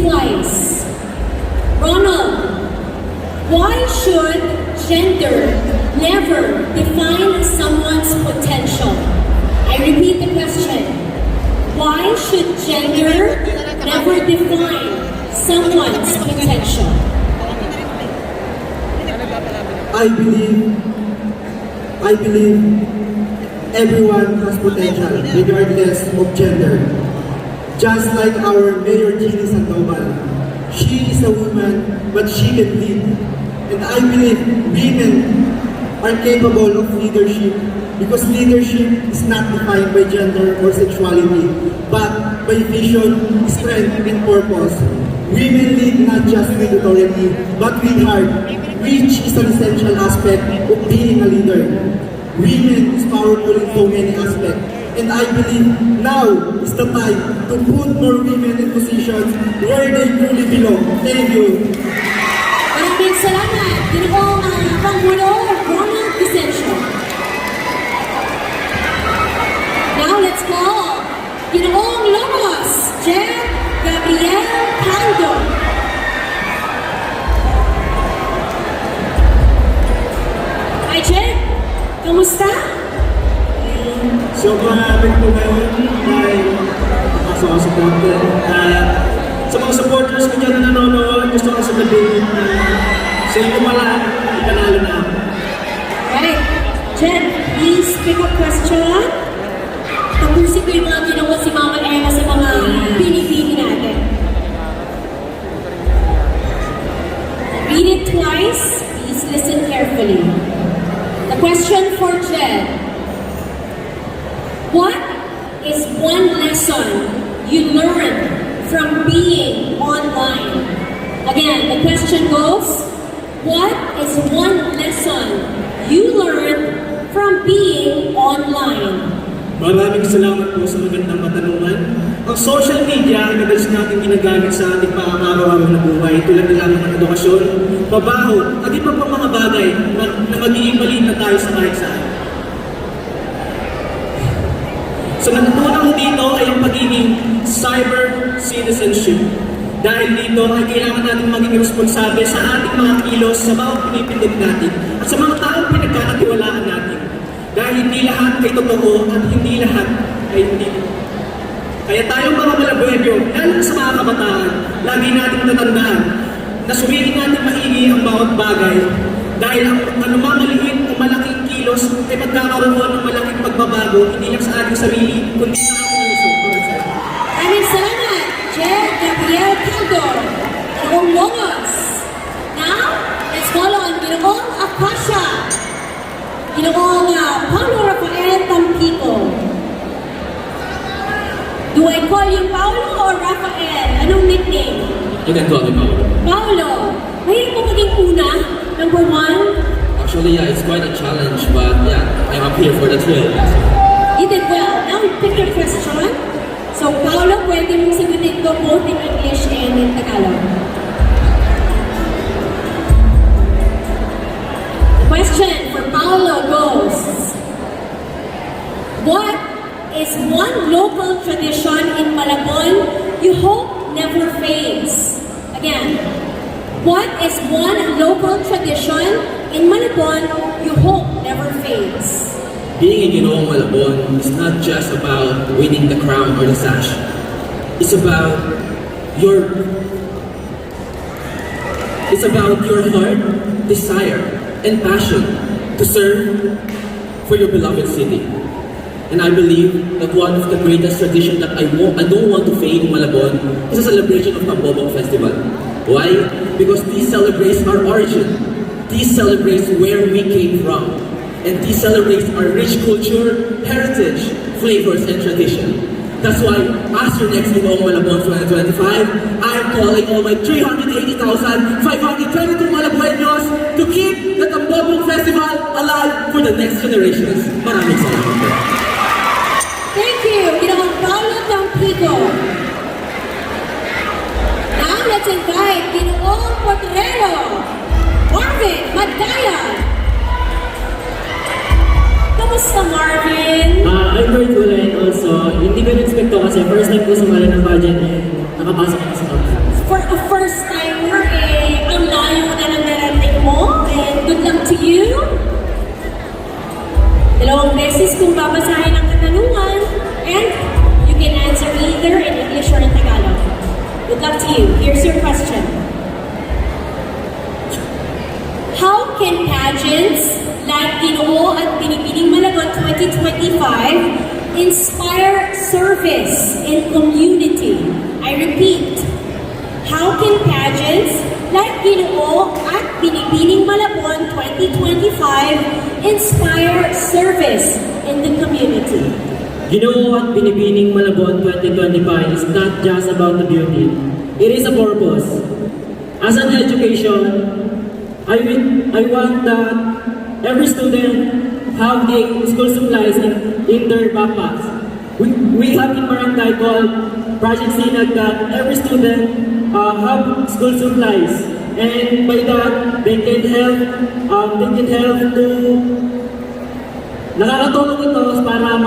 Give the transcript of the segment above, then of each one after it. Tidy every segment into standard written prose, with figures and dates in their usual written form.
twice. Ronald, why should gender never define someone's potential? I repeat the question. Why should gender never define someone's potential? I believe everyone has potential regardless of gender. Just like our Mayor Jeannie Sandoval, she is a woman but she can lead. And I believe women are capable of leadership because leadership is not defined by gender or sexuality, but by vision, strength, and purpose. Women lead not just with authority, but with heart, which is an essential aspect of being a leader. Women is powerful in so many aspects, and I believe now is the time to put more women in positions where they truly belong. Thank you. Maraming salamat. Ginoong Pangulo Ronald Vicencio. Now let's call Ginoong Lomos, Jen Gabriel Caldo. Hi Jen, kamusta? Sobrang happy po ngayon ay makasama-supporter. At sa mga supporters ko dyan na nanonood, gusto ko sabihin na sa inyo pala, ipanalo na ako. Right. Jen, please pick up question. Tapusin ko yung mga ginawa si Mama Emma sa mga pinipili natin. Read it twice. Please listen carefully. The question for Jen. What is one lesson you learned from being online? Again, the question goes, what is one lesson you learned from being online? Maraming salamat po sa magandang katanungan. Ang social media ay madalas natin ginagamit sa ating pang-araw-araw na buhay tulad ng ng edukasyon, pabaho, at iba pang mga bagay na magiging maliit na tayo sa kahit saan. Sa natutunan ko dito ay ang pagiging cyber citizenship. Dahil dito ay kailangan natin maging responsable sa ating mga kilos sa bawat pinipindot natin at sa mga taong pinagkakatiwalaan natin. Dahil hindi lahat ay totoo at hindi lahat ay hindi. Kaya tayong mga Malabueño, lalo sa mga kabataan, lagi natin tatandaan na suriin natin maigi ang bawat bagay dahil ang anumang maliit o malaking kilos ay magkakaroon ng malaking pagbabago hindi lang sa ating sarili, kundi sa ating puso. Maraming salamat, Jen Gabriel Caldo, Ginoong Lomos. Now, let's call on Ginoong Akasha, Ginoong Paulo Rafael Tampico. Do I call you Paulo or Rafael? Anong nickname? You can call me Paolo. Paulo, mahirap mo maging una, number one? Actually, yeah, it's quite a challenge, but yeah, I'm up here for the thrill. You did well. Now, pick your question. So, Paulo, pwede mong sagutin ko both in English and in Tagalog. The question for Paulo goes, what is one local tradition in Malabon you hope never fades? Again, what is one local tradition in Malabon you hope never fades? Being in Ginoong Malabon is not just about winning the crown or the sash. It's about your heart, desire, and passion to serve for your beloved city. And I believe that one of the greatest traditions that I don't want to fade in Malabon is a celebration of Tambobong Festival. Why? Because these celebrates our origin. These celebrates where we came from. And these celebrates our rich culture, heritage, flavors, and tradition. That's why, as your next Ginoong Malabon 2025, I am calling all my 380,522 Malabueños to keep the Tambobong Festival alive for the next generations. Maraming salamat po. Thank you, Ginoong Paulo Tampico. Now, let's invite Ginoong Potrero, Marvin Madaya. Kamusta, Marvin? I'm very good and also, hindi ko na-expect to kasi first time ko sumali ng pageant and nakapasok ako sa conference. For inspire service in community? I repeat, how can pageants like Ginoo at Binibining Malabon 2025 inspire service in the community? Ginoo at Binibining Malabon 2025 is not just about the beauty. It is a purpose. As an education, I want that every student have the school supplies in their backpacks. We have in barangay called Project Sinag that every student have school supplies, and by that they can help to nakakatulong ito para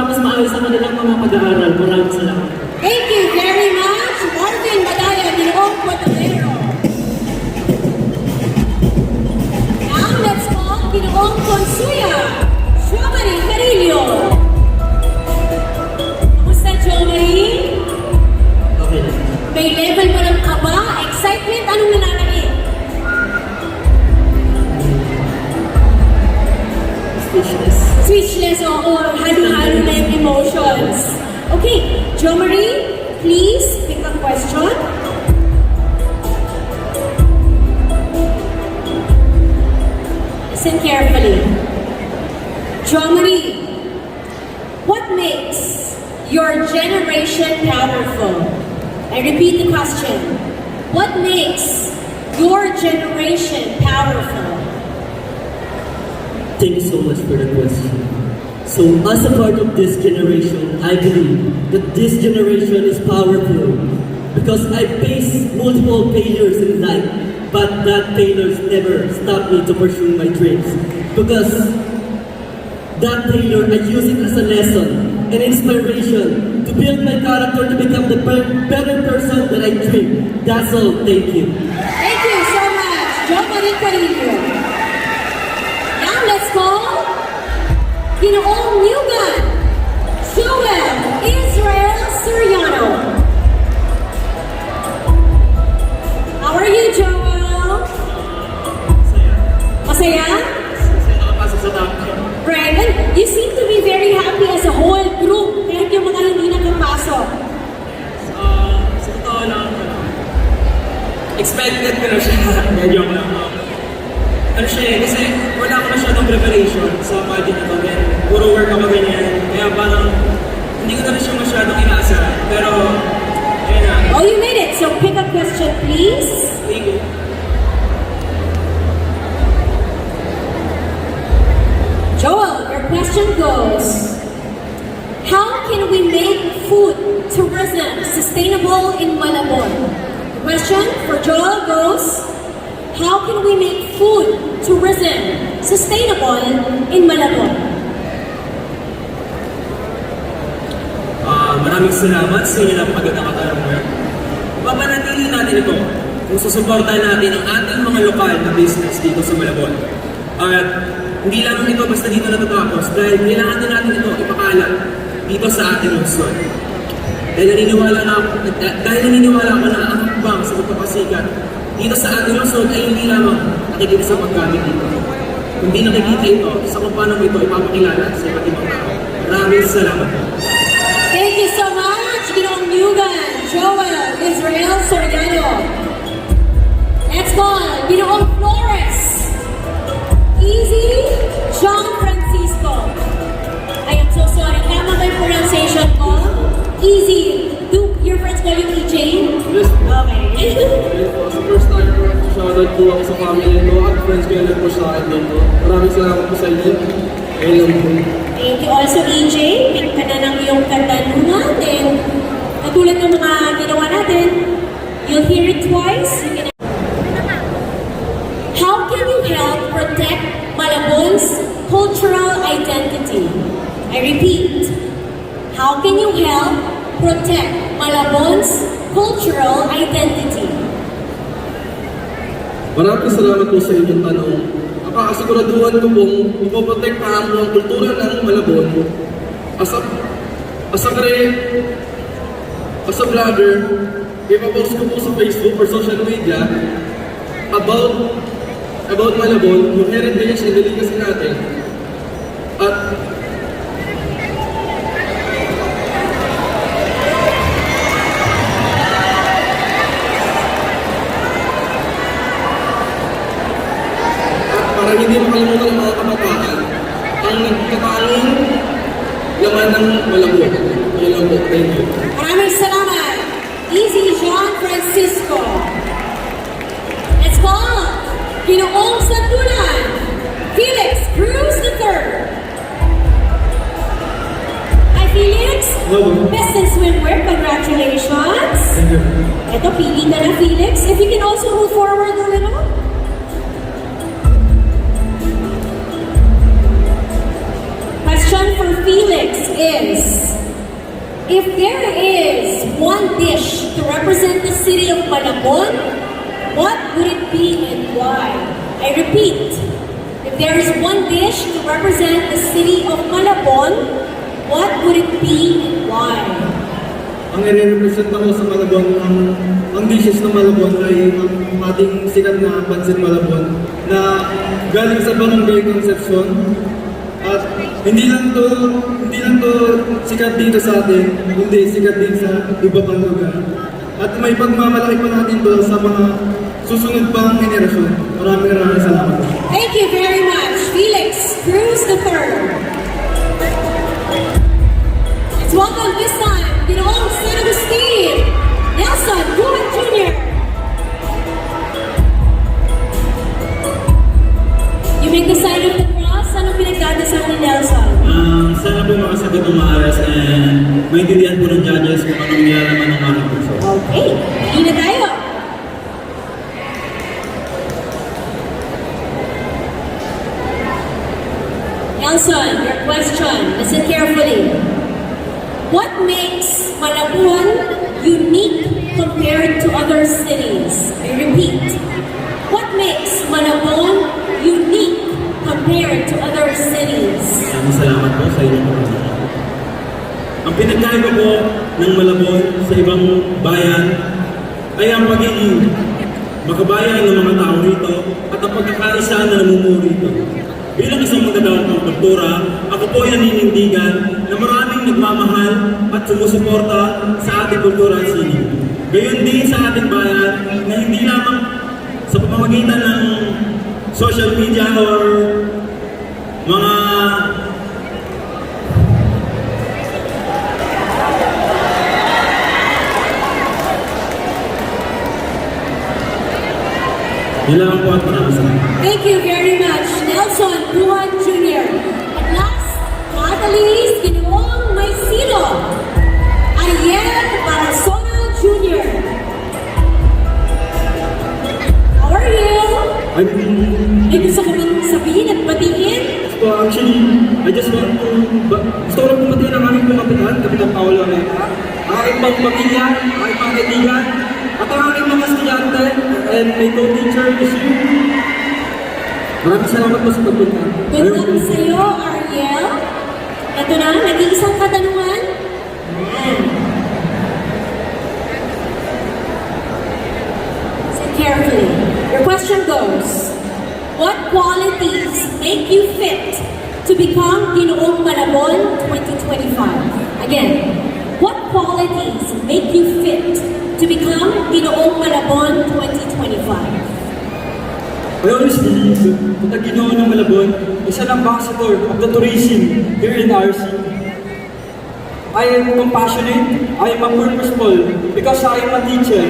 mas maayos ang kanilang mga pag-aaral. Maraming salamat. Thank you very much, Marvin Madaya, Ginoong Cuadradero. Now let's call Ginoong Consuya, Jomari Carillo. Kumusta, Jomari? Okay na. May level pa ng kaba, excitement, anong nananaig? Speechless, oo, halo-halo na yung emotions. Okay, Jo Marie, please pick a question. Listen carefully. Jo Marie, what makes your generation powerful? I repeat the question. What makes your generation powerful? Thank you so much for the question. So, as a part of this generation, I believe that this generation is powerful because I faced multiple failures in life, but that failures never stopped me to pursue my dreams. Because that failure, I use it as a lesson and inspiration to build my character to become the better person that I dream. That's all. Thank you. Thank you so much, Jo Marie Carillo. Now let's call Ginoong Newman, Joel Israel Soriano. How are you, Joel? Masaya? Right, and you seem to be very happy as a whole group, kahit yung mga hindi nakapasok. Sa totoo lang, expected ko na siya. Medyo ano siya eh, kasi wala ko masyadong preparation sa pageant na to. Then, puro work ako ganyan. Kaya parang hindi ko na rin siya masyadong inaasahan. Pero, ayun na. Oh, you made it. So pick a question, please. Thank you. Joel, your question goes, how can we make food tourism sustainable in Malabon? The question for Joel goes, how can we make food tourism sustainable in Malabon? Maraming salamat sa inyo ng magandang katanungan. Papanatili natin ito kung susuportahan natin ang ating mga lokal na business dito sa Malabon. At hindi lang ito basta dito natatapos dahil kailangan din natin ito ipakalat dito sa ating lungsod. Dahil naniniwala ako na ang hakbang sa pagpapasikat dito sa ating lungsod ay hindi lamang nakikita sa paggamit dito. Kundi nakikita ito sa kung paano ito ipapakilala sa iba't ibang tao. Maraming salamat. Thank you so much, Ginoong Newman, Joel Israel Soriano. Let's call Ginoong Flores, Easy John Francisco. I am so sorry, tama ba yung pronunciation ko? Easy. Do your friends call you EJ? Yes. Okay. Sa first time ko, shoutout po ako sa family ko at friends ko yung nag-push sa akin dito. Maraming salamat po sa inyo. Ayun lang po. Thank you also, EJ. Pick ka na ng iyong katanungan. And katulad ng mga ginawa natin, you'll hear it twice. You can... How can you help protect Malabon's cultural identity? I repeat, how can you help protect Malabon's cultural identity? Maraming salamat po sa inyong tanong. Nakakasiguraduhan ko pong ipoprotektahan po ang kultura ng Malabon as a vlogger. Ipapost ko po sa Facebook or social media about about Malabon, yung heritage and delicacy natin. At para hindi makalimutan ng mga kabataan, ang nagkakaroon laman ng Malabon. Yun lang po. Thank you. Maraming salamat. Easy John Francisco. It's called Ginoong Santulan. Felix Cruz III. Hi Felix. Hello. Best in swimwear. Congratulations. Thank you. Ito, pili ka na Felix. If you can also move forward a little. Question for Felix is, if there is one dish to represent the city of Malabon, what would it be and why? I repeat, if there is one dish to represent the city of Malabon, what would it be and why? Ang i-represent ako sa Malabon, ang dishes ng Malabon ay ang ating sikat na pansit Malabon na galing sa Barangay Concepcion. At hindi lang to sikat dito sa atin, kundi sikat din sa iba pang lugar. At may pagmamalaki pa natin to sa mga susunod pang henerasyon. Maraming salamat. Thank you very much, Felix Cruz III. Let's welcome this time, Ginoong San Agustin, Nelson Buwan Jr. You make the sign of the cross. Ano pinagdadasal ni Nelson? Sana po makasagot ng maayos and maintindihan po ng judges kung anong nilalaman ng aming puso. Okay, hindi na tayo. Nelson, your question. Listen carefully. What makes Malabon unique compared to other cities? I repeat. What makes Malabon unique compared to other cities? Maraming salamat po sa inyong pagkakas. Ang pinagkaiba po ng Malabon sa ibang bayan ay ang pagiging makabayan ng mga tao rito at ang pagkakaisa na namumuo rito. Bilang isang magandang kultura, ako po ay naninindigan na maraming nagmamahal at sumusuporta sa ating kultura at sining. Gayon din sa ating bayan na hindi lamang sa pamamagitan ng social media or mga nilang po at maraming salamat. Thank you very much, Nelson Buwan Jr. At last, not the least, Ginoong Maisilo, Ariel Barasona Jr. How are you? May gusto ko bang sabihin at batiin? Actually, I just want to... Gusto ko lang pumatiin ang aming mga Kapitan Paolo Areta, ang aking mga pamilya, ang aking mga kaibigan, at ang aking mga estudyante, and my co-teacher, Miss Yu. Maraming salamat po sa pagpunta. Good luck sa'yo, Ariel. Ito na, nag-iisang katanungan. Listen carefully. Your question goes, what qualities make you fit to become Ginoong Malabon 2025? Again, what qualities make you fit to become Ginoong Malabon 2025? I always believe that the Ginoo ng Malabon is an ambassador of the tourism here in our city. I am compassionate, I am purposeful because I am a teacher.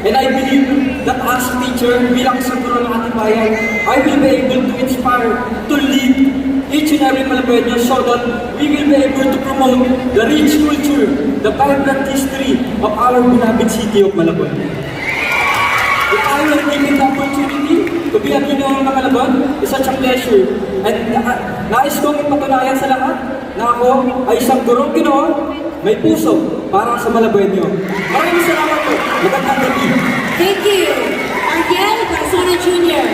And I believe that as a teacher, bilang isang guro ng ating bayan, I will be able to inspire, to lead each and every Malabueño so that we will be able to promote the rich culture, the vibrant history of our beloved city of Malabon. If I were given the opportunity to be a Ginoo ng Malabon, it's such a pleasure. And nais kong ipatunayan sa lahat na ako ay isang gurong Ginoo, may puso para sa Malabueño. Maraming salamat po. Magandang gabi. Thank you, Ariel Barasona Jr.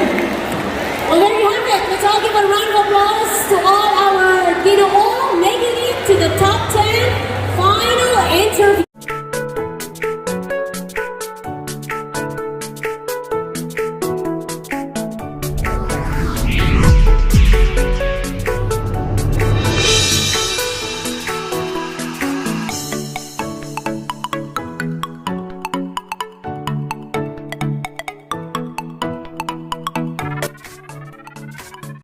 Well, there you have it. Let's all give a round of applause to all our Ginoo making it to the top